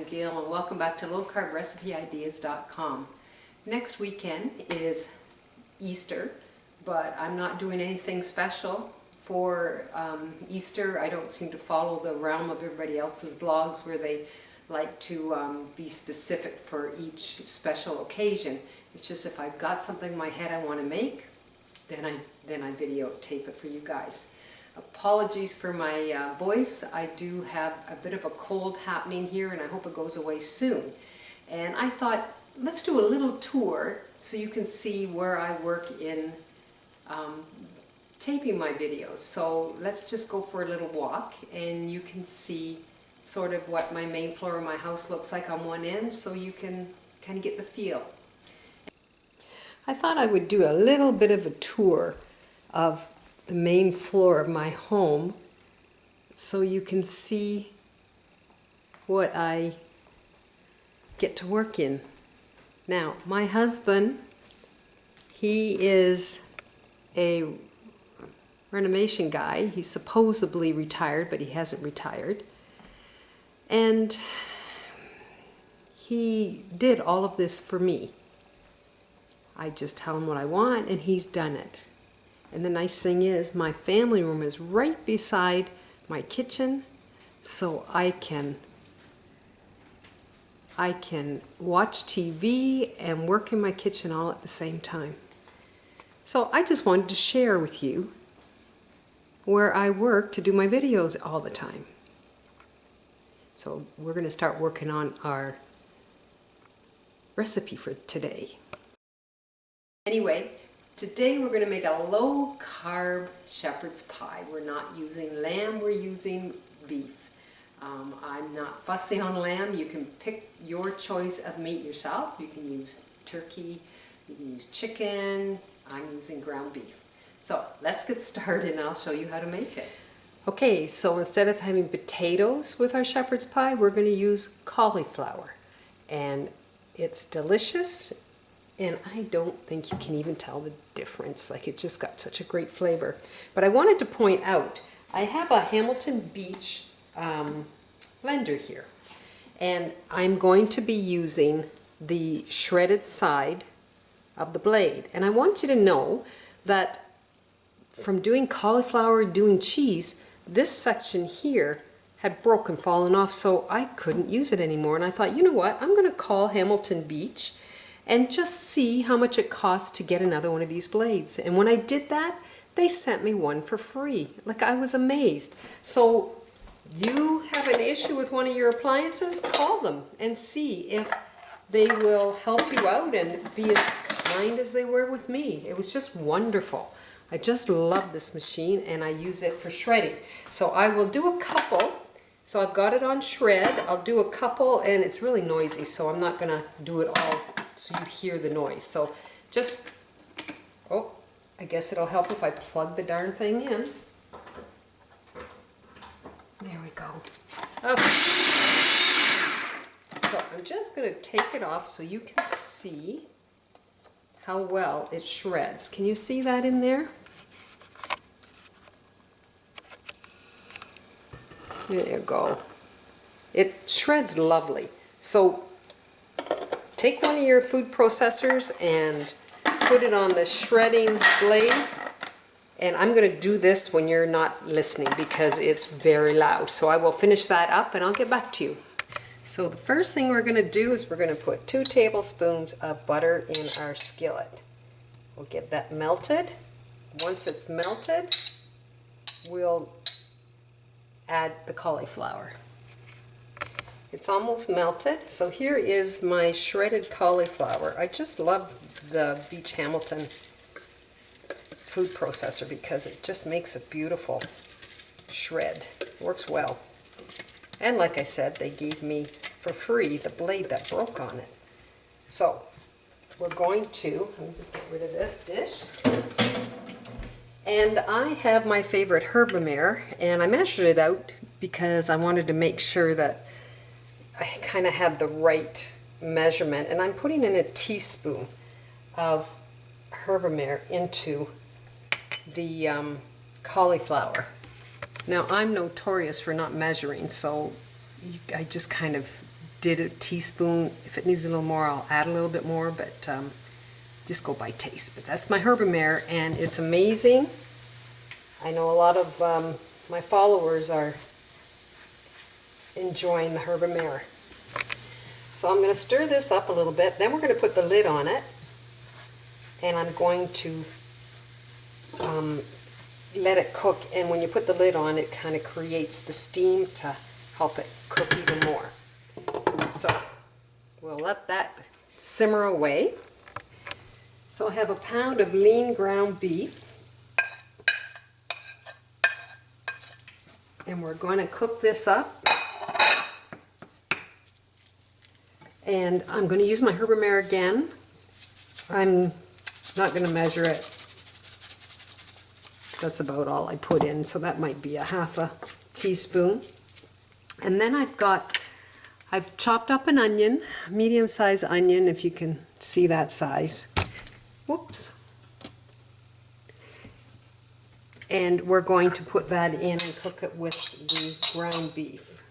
I'm Gail and welcome back to lowcarbrecipe-ideas.com. Next weekend is Easter, but I'm not doing anything special for Easter. I don't seem to follow the realm of everybody else's blogs where they like to be specific for each special occasion. It's just if I've got something in my head I want to make, then I videotape it for you guys. Apologies for my voice. I do have a bit of a cold happening here and I hope it goes away soon. And I thought, let's do a little tour so you can see where I work in taping my videos. So let's just go for a little walk and you can see sort of what my main floor of my house looks like on one end so you can kind of get the feel. I thought I would do a little bit of a tour of the main floor of my home so you can see what I get to work in. Now, my husband, he is a renovation guy. He's supposedly retired, but he hasn't retired. And he did all of this for me. I just tell him what I want and he's done it. And the nice thing is my family room is right beside my kitchen, so I can watch TV and work in my kitchen all at the same time. So I just wanted to share with you where I work to do my videos all the time. So we're going to start working on our recipe for today. Anyway, today we're going to make a low-carb shepherd's pie. We're not using lamb, we're using beef. I'm not fussy on lamb. You can pick your choice of meat yourself. You can use turkey, you can use chicken. I'm using ground beef. So let's get started and I'll show you how to make it. Okay, so instead of having potatoes with our shepherd's pie, we're going to use cauliflower. And it's delicious. And I don't think you can even tell the difference. Like, it just got such a great flavor. But I wanted to point out, I have a Hamilton Beach blender here. And I'm going to be using the shredded side of the blade. And I want you to know that from doing cauliflower, doing cheese, this section here had broken, fallen off, so I couldn't use it anymore. And I thought, you know what, I'm going to call Hamilton Beach and just see how much it costs to get another one of these blades. And when I did that, they sent me one for free. Like, I was amazed. So you have an issue with one of your appliances, call them and see if they will help you out and be as kind as they were with me. It was just wonderful. I just love this machine and I use it for shredding. So I will do a couple. So I've got it on shred. I'll do a couple and it's really noisy, so I'm not gonna do it all so you hear the noise. So just, oh, I guess it'll help if I plug the darn thing in. There we go. Okay. So I'm just gonna take it off so you can see how well it shreds. Can you see that in there? There you go. It shreds lovely. So take one of your food processors and put it on the shredding blade. And I'm going to do this when you're not listening because it's very loud. So I will finish that up and I'll get back to you. So the first thing we're going to do is we're going to put 2 tablespoons of butter in our skillet. We'll get that melted. Once it's melted, we'll add the cauliflower. It's almost melted. So here is my shredded cauliflower. I just love the Beach Hamilton food processor because it just makes a beautiful shred. It works well. And like I said, they gave me for free the blade that broke on it. So we're going to, let me just get rid of this dish. And I have my favorite Herbamare, and I measured it out because I wanted to make sure that I kind of had the right measurement. And I'm putting in a teaspoon of Herbamare into the cauliflower. Now, I'm notorious for not measuring, so I just kind of did a teaspoon. If it needs a little more, I'll add a little bit more, but just go by taste. But that's my herbamare, and it's amazing. I know a lot of my followers are enjoying the herbamare. So I'm going to stir this up a little bit, then we're going to put the lid on it, and I'm going to let it cook, and when you put the lid on, it kind of creates the steam to help it cook even more. So we'll let that simmer away. So I have a pound of lean ground beef, and we're going to cook this up. And I'm going to use my herbamare again. I'm not going to measure it. That's about all I put in, so that might be a half a teaspoon. And then I've chopped up an onion, medium-sized onion, if you can see that size. Whoops. And we're going to put that in and cook it with the ground beef.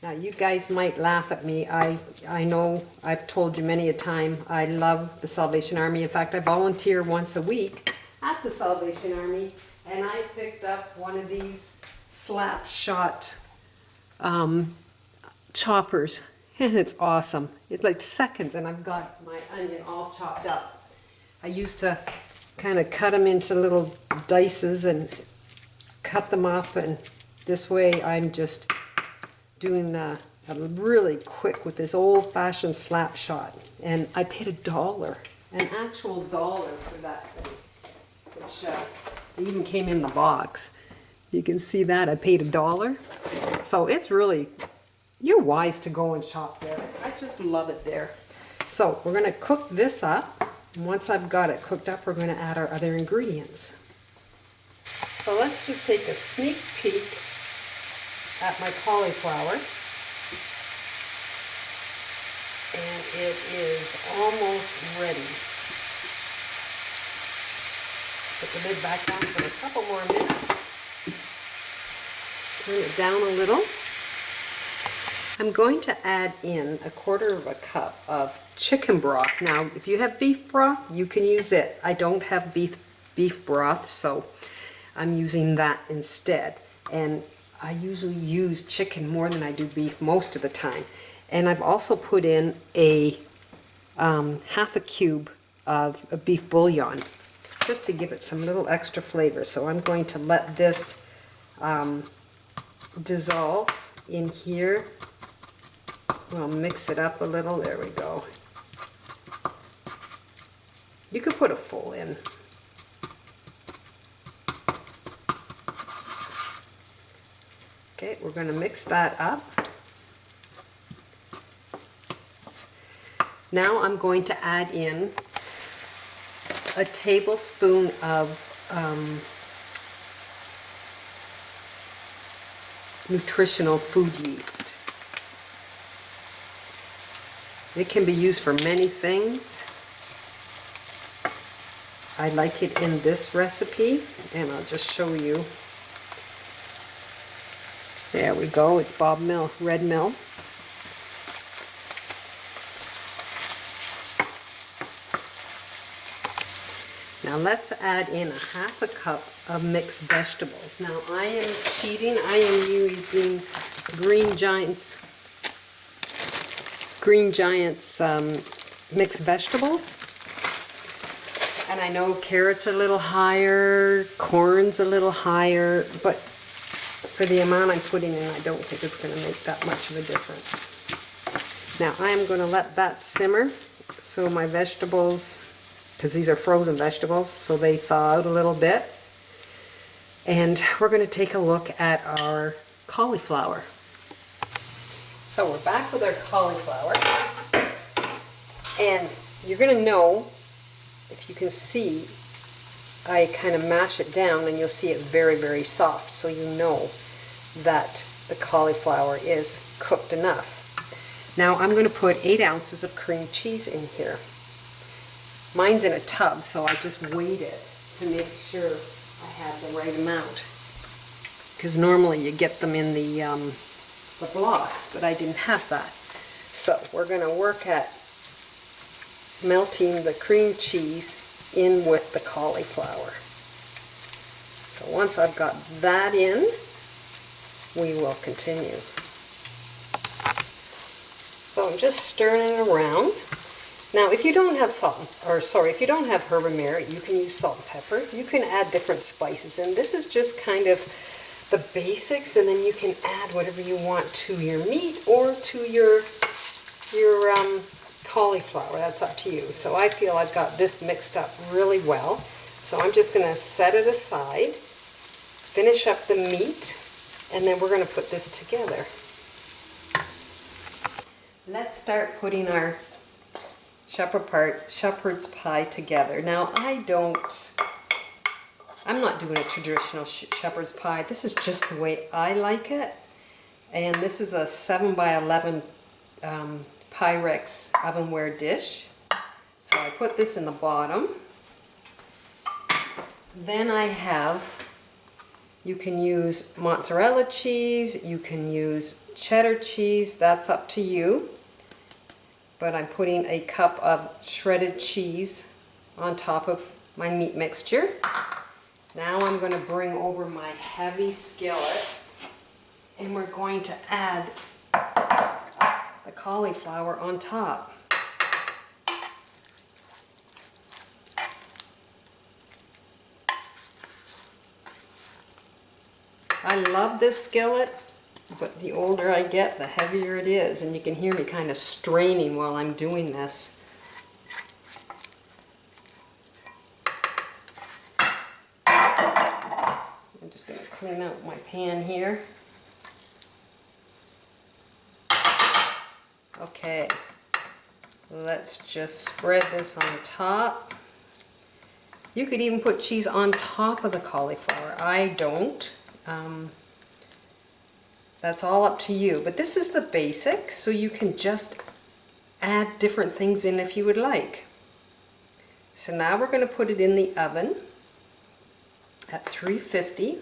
Now you guys might laugh at me. I know I've told you many a time I love the Salvation Army. In fact, I volunteer once a week at the Salvation Army, and I picked up one of these slap shot choppers, and it's awesome. It's like seconds, and I've got my onion all chopped up. I used to kind of cut them into little dices and cut them up, and this way I'm just doing really quick with this old-fashioned slap shot. And I paid $1, an actual dollar for that thing, which it even came in the box. You can see that I paid $1. So it's really, you're wise to go and shop there. I just love it there. So we're going to cook this up. And once I've got it cooked up, we're going to add our other ingredients. So let's just take a sneak peek at my cauliflower. And it is almost ready. Put the lid back on for a couple more minutes. Turn it down a little. I'm going to add in 1/4 cup of chicken broth. Now, if you have beef broth, you can use it. I don't have beef broth, so I'm using that instead. And I usually use chicken more than I do beef most of the time. And I've also put in a half a cube of beef bouillon, just to give it some little extra flavor. So I'm going to let this dissolve in here. We'll mix it up a little. There we go. You could put a full in. Okay, we're going to mix that up. Now I'm going to add in a tablespoon of nutritional food yeast. It can be used for many things. I like it in this recipe, and I'll just show you. There we go, it's Bob Mill, Red Mill. Now let's add in 1/2 cup of mixed vegetables. Now I am cheating, I am using Green Giant's mixed vegetables. And I know carrots are a little higher, corn's a little higher, but for the amount I'm putting in, I don't think it's going to make that much of a difference. Now I am going to let that simmer so my vegetables, because these are frozen vegetables, so they thaw out a little bit. And we're going to take a look at our cauliflower. So we're back with our cauliflower, and you're going to know, if you can see, I kind of mash it down and you'll see it very, very soft, so you know that the cauliflower is cooked enough. Now I'm going to put 8 ounces of cream cheese in here. Mine's in a tub, so I just weighed it to make sure I have the right amount. Because normally you get them in the the blocks, but I didn't have that. So we're going to work at melting the cream cheese in with the cauliflower. So once I've got that in, we will continue. So I'm just stirring it around. Now if you don't have if you don't have herb and merit, you can use salt and pepper. You can add different spices, and this is just kind of the basics, and then you can add whatever you want to your meat or to your cauliflower. That's up to you. So I feel I've got this mixed up really well. So I'm just going to set it aside, finish up the meat, and then we're going to put this together. Let's start putting our shepherd's pie together. Now I'm not doing a traditional shepherd's pie. This is just the way I like it. And this is a 7x11 Pyrex ovenware dish. So I put this in the bottom. Then I have, you can use mozzarella cheese, you can use cheddar cheese, that's up to you. But I'm putting a cup of shredded cheese on top of my meat mixture. Now I'm going to bring over my heavy skillet, and we're going to add the cauliflower on top. I love this skillet, but the older I get, the heavier it is, and you can hear me kind of straining while I'm doing this. I'm just going to clean out my pan here. Okay, let's just spread this on top. You could even put cheese on top of the cauliflower. I don't. That's all up to you, but this is the basic, so you can just add different things in if you would like. So now we're going to put it in the oven at 350,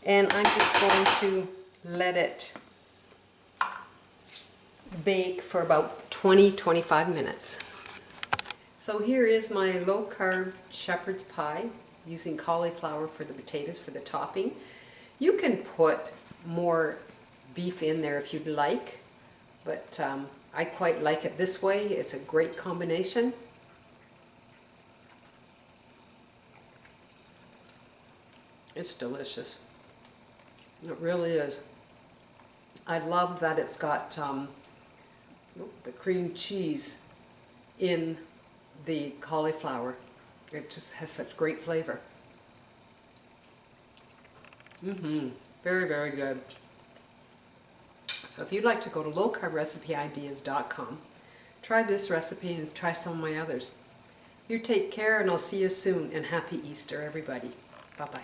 and I'm just going to let it bake for about 20-25 minutes. So here is my low-carb shepherd's pie using cauliflower for the potatoes for the topping. You can put more beef in there if you'd like, but I quite like it this way. It's a great combination. It's delicious. It really is. I love that it's got the cream cheese in the cauliflower. It just has such great flavor. Very, very good. So if you'd like to go to lowcarbrecipe-ideas.com, try this recipe and try some of my others. You take care, and I'll see you soon, and happy Easter, everybody. Bye-bye.